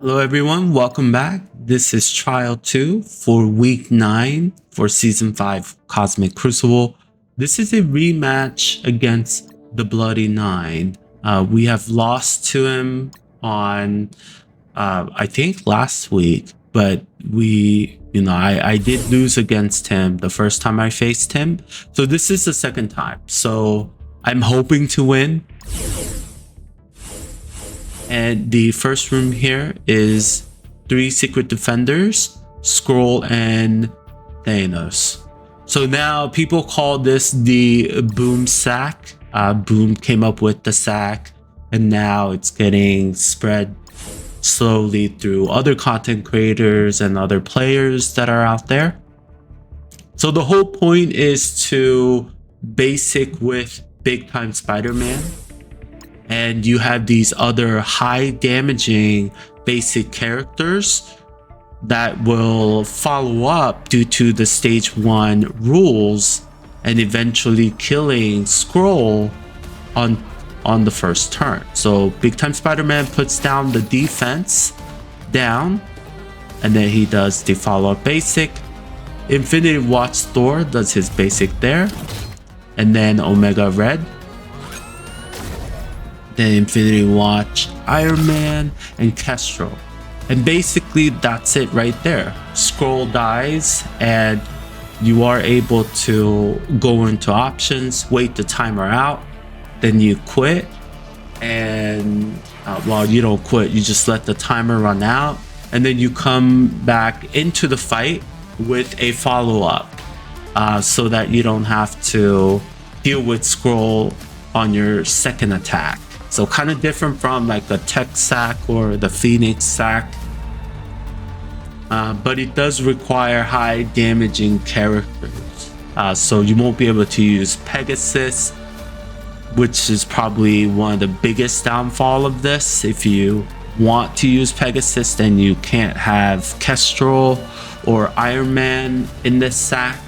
Hello everyone, welcome back. This is Trial 2 for Week 9 for Season 5 Cosmic Crucible. This is a rematch against the Bloody Nine. We have lost to him on, I think last week, but I did lose against him the first time I faced him. So this is the second time. So I'm hoping to win. And the first room here is 3 Secret Defenders, Skrull, and Thanos. So now people call this the Boom Sack. Boom came up with the sack, and now it's getting spread slowly through other content creators and other players that are out there. So the whole point is to basic with Big Time Spider-Man. And you have these other high damaging basic characters that will follow up due to the stage 1 rules and eventually killing Skrull on the first turn. So Big Time Spider-Man puts down the defense down, and then he does the follow-up basic. Infinity Watch Thor does his basic there, and then Omega Red. Then Infinity Watch Iron Man and Kestrel, and basically that's it right there. Skrull dies and you are able to go into options, wait the timer out, then you quit, and well, you don't quit, you just let the timer run out, and then you come back into the fight with a follow-up, so that you don't have to deal with Skrull on your second attack. So kind of different from like the Tech Sack or the Phoenix Sack. But it does require high damaging characters. So you won't be able to use Pegasus, which is probably one of the biggest downfall of this. If you want to use Pegasus, then you can't have Kestrel or Iron Man in this sack.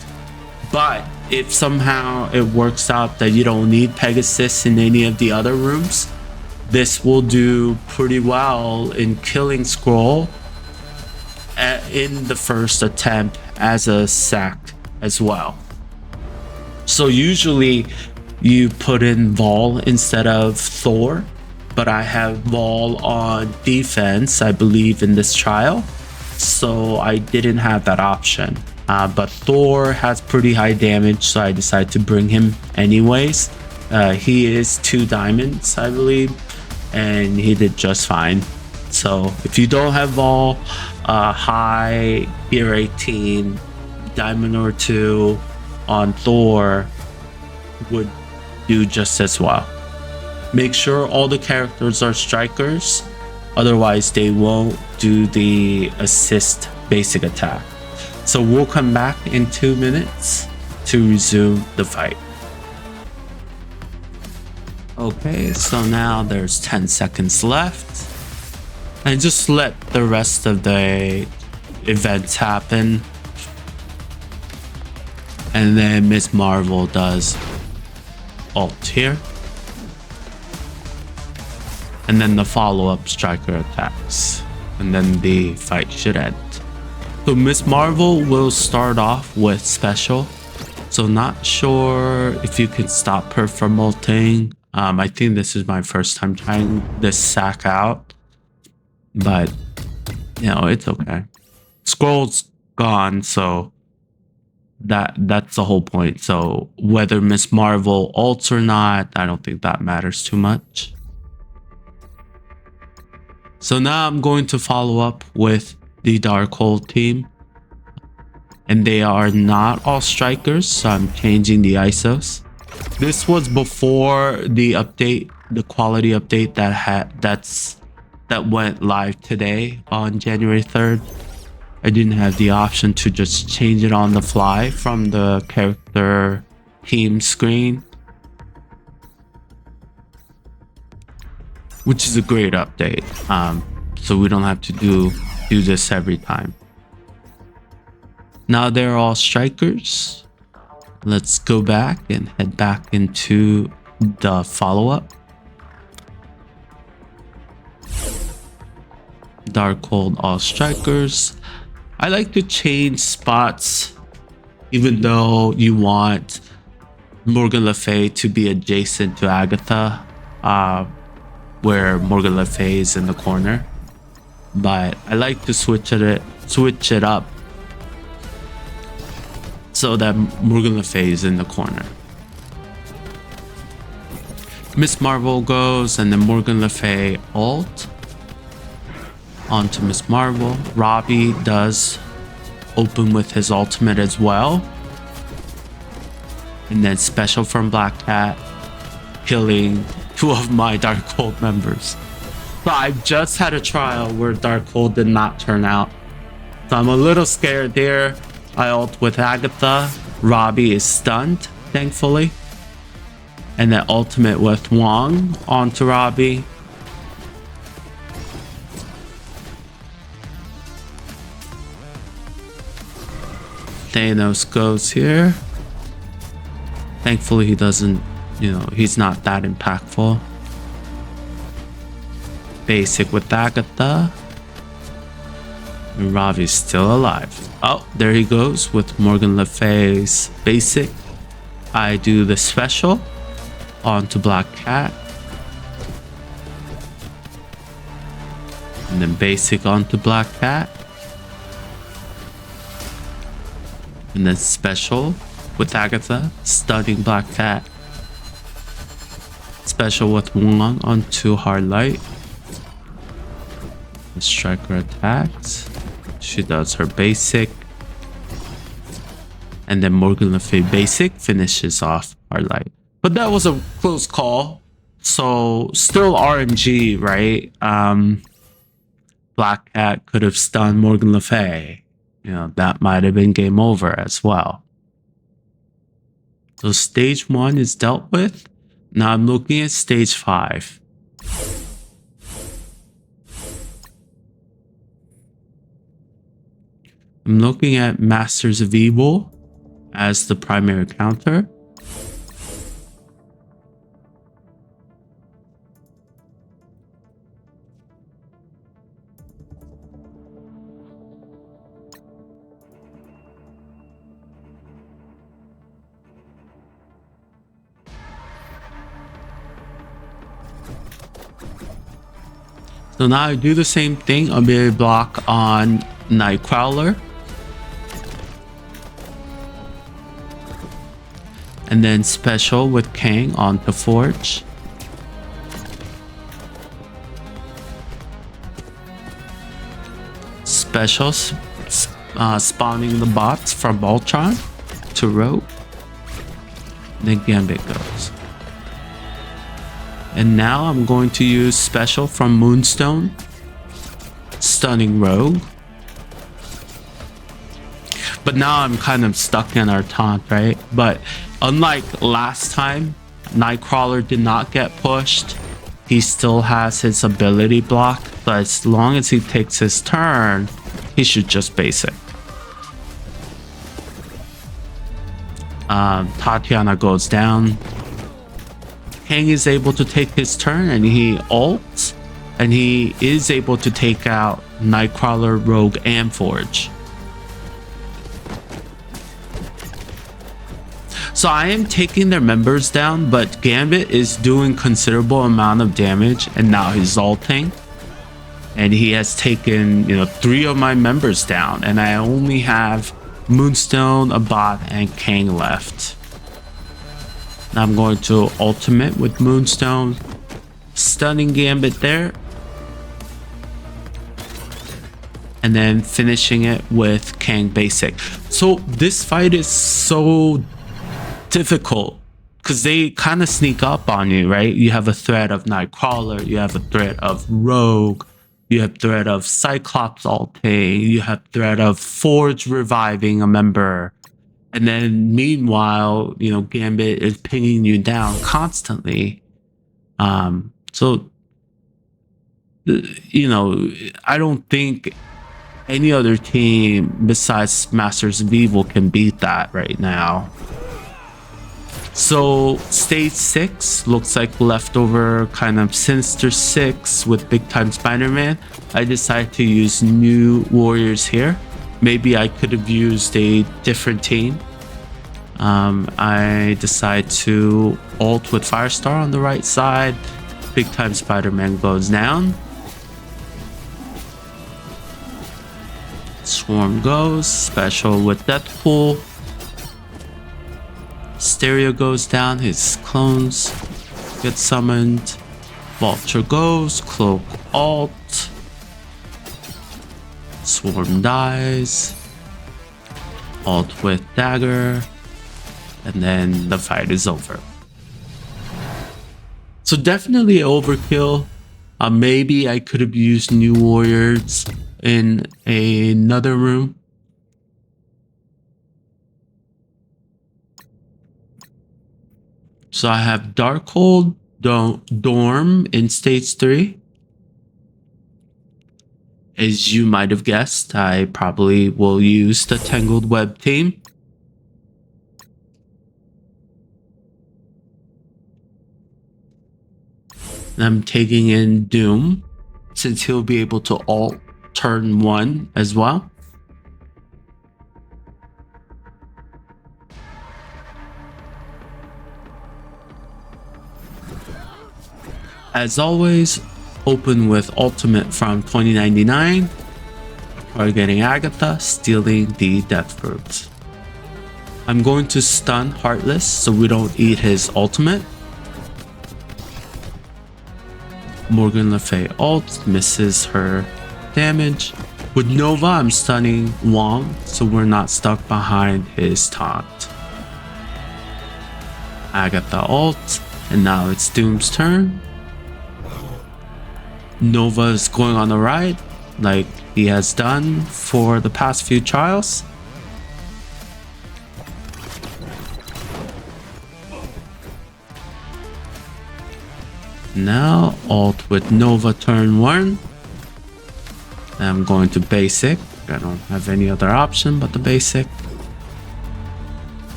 But if somehow it works out that you don't need Pegasus in any of the other rooms, this will do pretty well in killing Skrull in the first attempt as a sack as well. So usually you put in Vol instead of Thor, but I have Vol on defense, I believe, in this trial, so I didn't have that option. But Thor has pretty high damage, so I decided to bring him anyways. He is 2 diamonds, I believe, and he did just fine. So if you don't have Vol, high gear 18, diamond or 2 on Thor would do just as well. Make sure all the characters are strikers, otherwise they won't do the assist basic attack. So we'll come back in 2 minutes to resume the fight. Okay, so now there's 10 seconds left. And just let the rest of the events happen. And then Ms. Marvel does ult here. And then the follow-up striker attacks. And then the fight should end. So Ms. Marvel will start off with special. So not sure if you can stop her from ulting. I think this is my first time trying this sack out. But, it's okay. Skrull's gone, so that's the whole point. So whether Ms. Marvel ults or not, I don't think that matters too much. So now I'm going to follow up with the DormHold team, and they are not all strikers, so I'm changing the ISOs. This was before the update, the quality update that went live today on January 3rd. I didn't have the option to just change it on the fly from the character team screen, which is a great update. So we don't have to do this every time. Now they're all strikers. Let's go back and head back into the follow-up. DormHold all strikers. I like to change spots even though you want Morgan Le Fay to be adjacent to Agatha, where Morgan Le Fay is in the corner. But I like to switch it up so that Morgan Le Fay is in the corner. Miss Marvel goes, and then Morgan Le Fay ult onto Miss Marvel. Robbie does open with his ultimate as well, and then special from Black Cat, killing 2 of my DormHold members. So I just had a trial where DormHold did not turn out, so I'm a little scared there. I ult with Agatha. Robbie is stunned, thankfully. And then ultimate with Wong onto Robbie. Thanos goes here. Thankfully he doesn't, he's not that impactful. Basic with Agatha. And Robbie's still alive. Oh, there he goes with Morgan Le Fay's basic. I do the special onto Black Cat. And then basic onto Black Cat. And then special with Agatha, stunning Black Cat. Special with Wong onto Hard Light. The striker attacks. She does her basic. And then Morgan Le Fay basic finishes off Hard Light. But that was a close call. So still RNG, right? Black Cat could have stunned Morgan Le Fay. That might have been game over as well. So stage 1 is dealt with. Now I'm looking at stage 5. I'm looking at Masters of Evil as the primary counter. So now I do the same thing. I'll be able to block on Nightcrawler. And then special with Kang onto Forge. Special spawning the bots from Ultron to Rogue. And then Gambit goes. And now I'm going to use special from Moonstone, stunning Rogue. But now I'm kind of stuck in our taunt, right? But unlike last time, Nightcrawler did not get pushed. He still has his ability block, but as long as he takes his turn, he should just basic. Tatiana goes down. Kang is able to take his turn and he ults, and he is able to take out Nightcrawler, Rogue, and Forge. So I am taking their members down, but Gambit is doing considerable amount of damage, and now he's ulting. And he has taken, 3 of my members down, and I only have Moonstone, a bot, and Kang left. Now I'm going to ultimate with Moonstone, stunning Gambit there, and then finishing it with Kang basic. So this fight is so difficult because they kind of sneak up on you, right? You have a threat of Nightcrawler, you have a threat of Rogue, you have threat of Cyclops ulting, you have threat of Forge reviving a member. And then meanwhile, Gambit is pinging you down constantly. So, I don't think any other team besides Masters of Evil can beat that right now. So stage 6 looks like leftover kind of Sinister 6 with Big Time Spider-Man. I decided to use new warriors here. Maybe I could have used a different team. I decide to ult with Firestar on the right side. Big Time Spider-Man goes down. Swarm goes. Special with Deathpool. Stereo goes down. His clones get summoned. Vulture goes. Cloak ult. Swarm dies. Ult with Dagger. And then the fight is over. So definitely overkill. Maybe I could have used new warriors in another room. So I have DormHold, Dorm in stage 3. As you might have guessed, I probably will use the Tangled Web team. And I'm taking in Doom, since he'll be able to ult turn 1 as well. As always, open with Ultimate from 2099. Targeting Agatha, stealing the Death Fruits. I'm going to stun Heartless so we don't eat his ultimate. Morgan Le Fay ult, misses her damage. With Nova, I'm stunning Wong so we're not stuck behind his taunt. Agatha ult, and now it's Doom's turn. Nova is going on the right, like he has done for the past few trials. Now ult with Nova turn 1. I'm going to basic. I don't have any other option but the basic.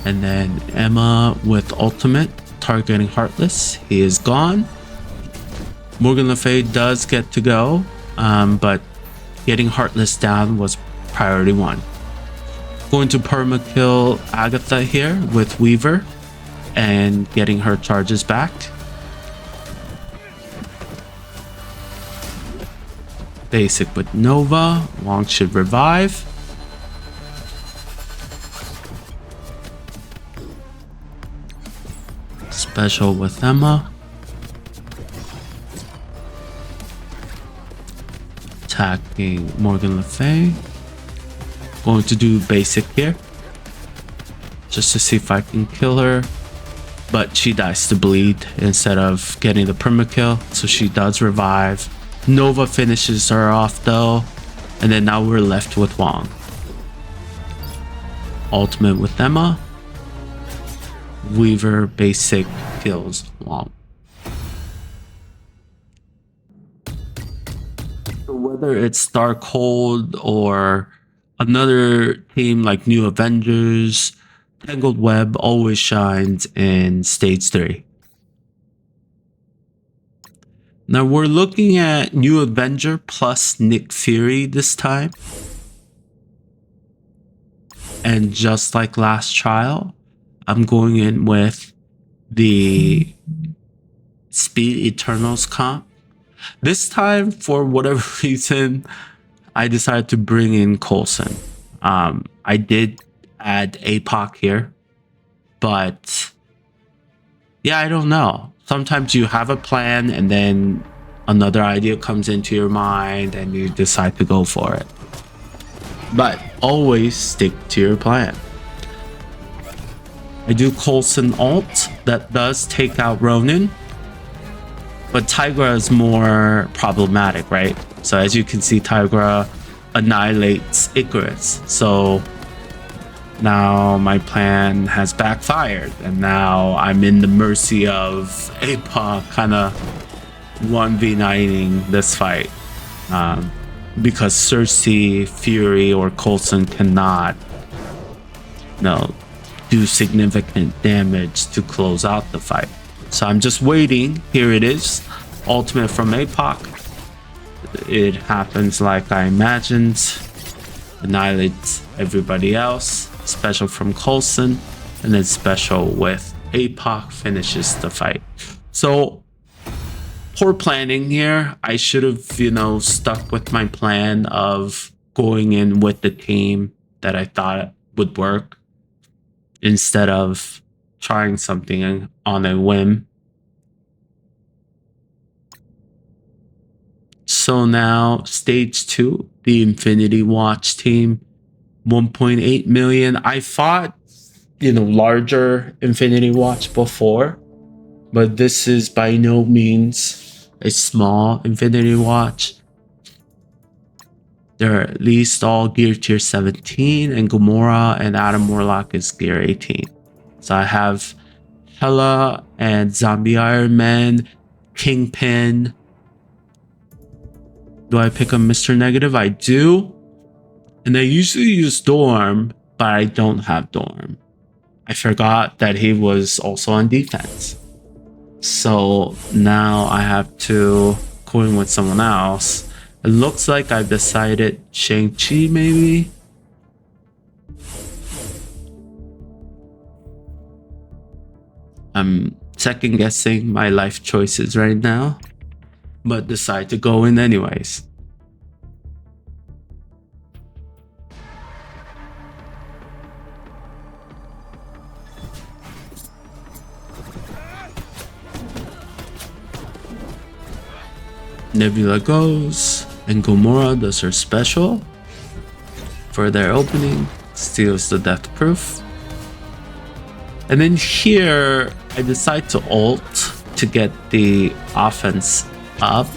And then Emma with ultimate targeting Heartless. He is gone. Morgan Le Fay does get to go, but getting Heartless down was priority 1. Going to permakill Agatha here with Weaver and getting her charges back. Basic with Nova. Wong should revive. Special with Emma. Attacking Morgan Le Fay. Going to do basic here. Just to see if I can kill her. But she dies to bleed instead of getting the permakill. So she does revive. Nova finishes her off though. And then now we're left with Wong. Ultimate with Emma. Weaver basic kills Wong. Whether it's DormHold or another team like New Avengers, Tangled Web always shines in stage 3. Now we're looking at New Avenger plus Nick Fury this time. And just like last trial, I'm going in with the Speed Eternals comp. This time, for whatever reason, I decided to bring in Coulson. I did add Apoc here, but yeah, I don't know. Sometimes you have a plan and then another idea comes into your mind and you decide to go for it. But always stick to your plan. I do Coulson ult that does take out Ronin. But Tigra is more problematic, right? So as you can see, Tigra annihilates Icarus. So now my plan has backfired. And now I'm in the mercy of Apoc kind of 1v9ing this fight. Because Cersei, Fury, or Coulson cannot do do significant damage to close out the fight. So I'm just waiting. Here it is. Ultimate from Apoc. It happens like I imagined. Annihilates everybody else. Special from Coulson. And then special with Apoc finishes the fight. So poor planning here. I should have, you know, stuck with my plan of going in with the team that I thought would work instead of trying something on a whim. So now stage 2, the Infinity Watch team, 1.8 million. I fought, you know, larger Infinity Watch before, but this is by no means a small Infinity Watch. They're at least all gear tier 17, and Gamora and Adam Warlock is gear 18. So I have Hela and Zombie Iron Man, Kingpin. Do I pick up Mr. Negative? I do. And I usually use Dorm, but I don't have Dorm. I forgot that he was also on defense. So now I have to go in with someone else. It looks like I've decided Shang-Chi maybe. I'm second guessing my life choices right now, but decide to go in anyways. Nebula goes, and Gamora does her special for their opening, steals the death proof. And then here, I decide to ult to get the offense up,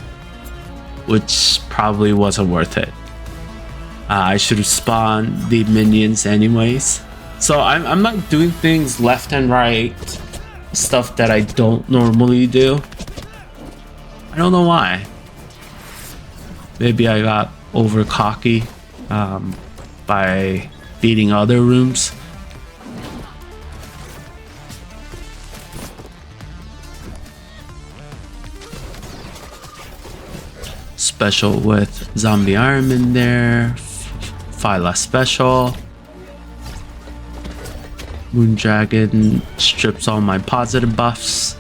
which probably wasn't worth it. I should have spawned the minions anyways. So I'm not doing things left and right, stuff that I don't normally do. I don't know why. Maybe I got over cocky by beating other rooms. Special with Zombie Iron Man there. Phyla special. Moondragon strips all my positive buffs.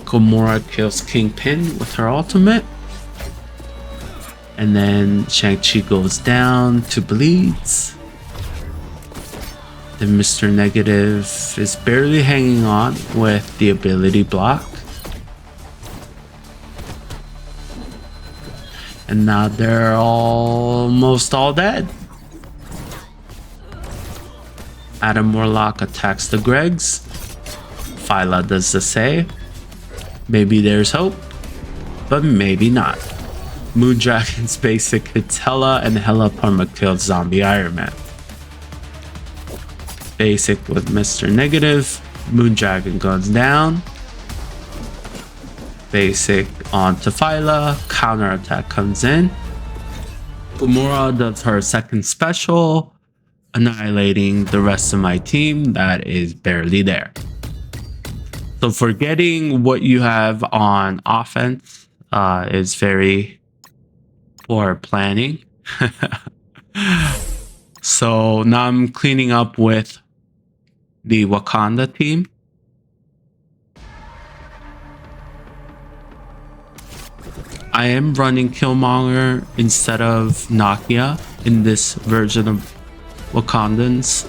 Gamora kills Kingpin with her ultimate. And then Shang-Chi goes down to bleeds. Then Mr. Negative is barely hanging on with the ability block. And now they're almost all dead. Adam Warlock attacks the Gregs. Phyla does the same. Maybe there's hope, but maybe not. Moondragon's basic hits Hela, and Hela perma kills Zombie Iron Man. Basic with Mr. Negative. Moondragon goes down. Basic onto Phyla. Counterattack comes in. Gamora does her second special, annihilating the rest of my team that is barely there. So forgetting what you have on offense is very poor planning. So now I'm cleaning up with the Wakanda team. I am running Killmonger instead of Nakia in this version of Wakandans.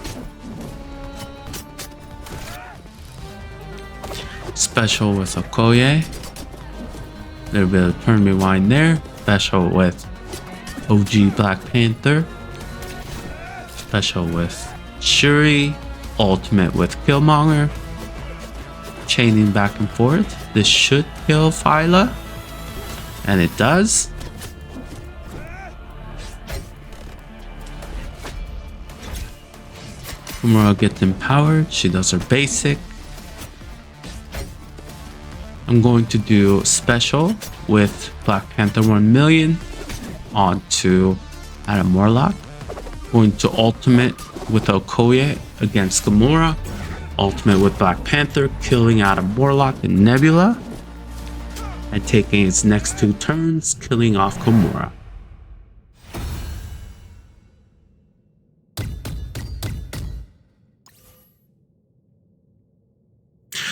Special with Okoye. A little bit of turn rewind there. Special with OG Black Panther. Special with Shuri. Ultimate with Killmonger. Chaining back and forth. This should kill Phyla. And it does. Gamora gets empowered. She does her basic. I'm going to do special with Black Panther 1 million onto Adam Warlock. Going to ultimate with Okoye against Gamora. Ultimate with Black Panther, killing out of Warlock and Nebula. And taking its next 2 turns, killing off Gamora.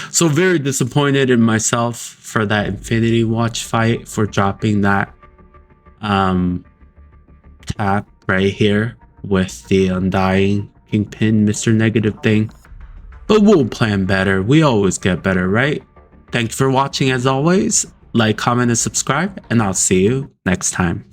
So very disappointed in myself for that Infinity Watch fight, for dropping that tap right here with the Undying Kingpin Mr. Negative thing. But we'll plan better. We always get better, right? Thanks for watching as always. Like, comment, and subscribe, and I'll see you next time.